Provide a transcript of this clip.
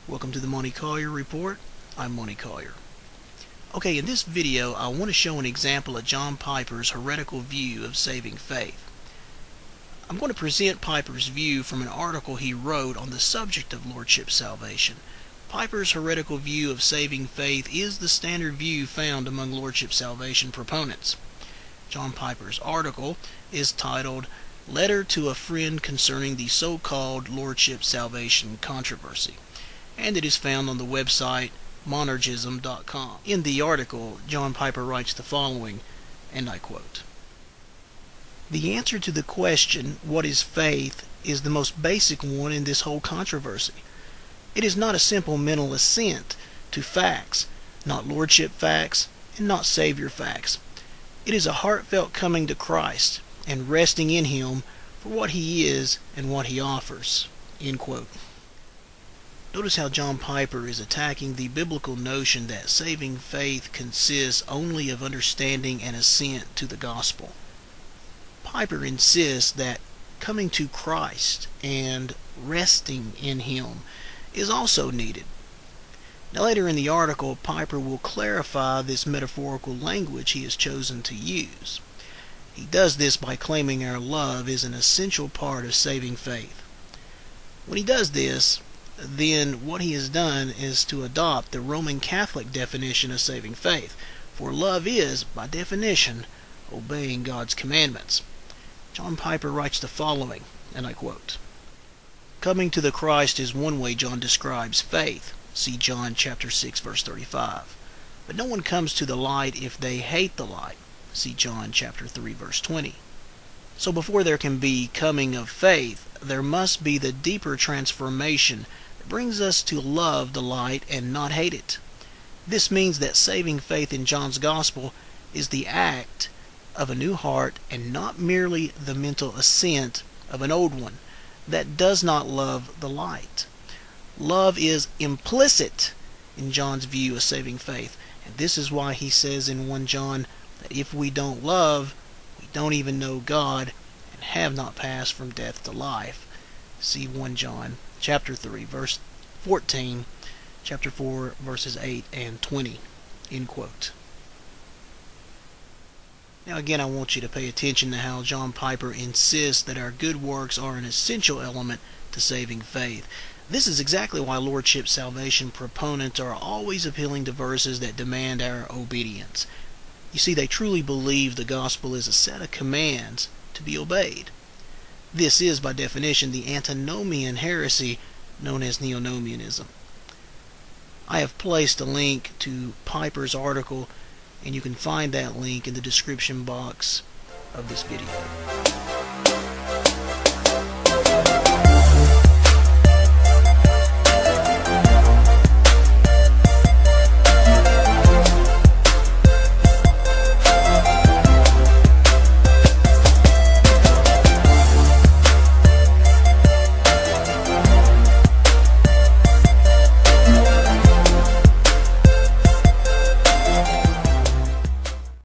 Welcome to the Monty Collier Report. I'm Monty Collier. Okay, in this video I want to show an example of John Piper's heretical view of saving faith. I'm going to present Piper's view from an article he wrote on the subject of Lordship salvation. Piper's heretical view of saving faith is the standard view found among Lordship salvation proponents. John Piper's article is titled Letter to a Friend Concerning the So-Called Lordship Salvation Controversy, and it is found on the website monergism.com. In the article, John Piper writes the following, and I quote, "The answer to the question, what is faith, is the most basic one in this whole controversy. It is not a simple mental assent to facts, not Lordship facts, and not Savior facts. It is a heartfelt coming to Christ and resting in Him for what He is and what He offers." End quote. Notice how John Piper is attacking the biblical notion that saving faith consists only of understanding and assent to the gospel. Piper insists that coming to Christ and resting in Him is also needed. Now later in the article, Piper will clarify this metaphorical language he has chosen to use. He does this by claiming our love is an essential part of saving faith. When he does this, then what he has done is to adopt the Roman Catholic definition of saving faith, for love is, by definition, obeying God's commandments. John Piper writes the following, and I quote, "Coming to the Christ is one way John describes faith. See John chapter 6, verse 35. But no one comes to the light if they hate the light. See John chapter 3, verse 20. So before there can be coming of faith, there must be the deeper transformation that brings us to love the light and not hate it. This means that saving faith in John's gospel is the act of a new heart and not merely the mental assent of an old one that does not love the light. Love is implicit in John's view of saving faith, and this is why he says in 1 John that if we don't love, we don't even know God and have not passed from death to life. See 1 John chapter 3 verse 14, chapter 4 verses 8 and 20. End quote. Now again, I want you to pay attention to how John Piper insists that our good works are an essential element to saving faith. This is exactly why Lordship salvation proponents are always appealing to verses that demand our obedience. You see, they truly believe the gospel is a set of commands to be obeyed. This is, by definition, the antinomian heresy known as Neonomianism. I have placed a link to Piper's article, and you can find that link in the description box of this video.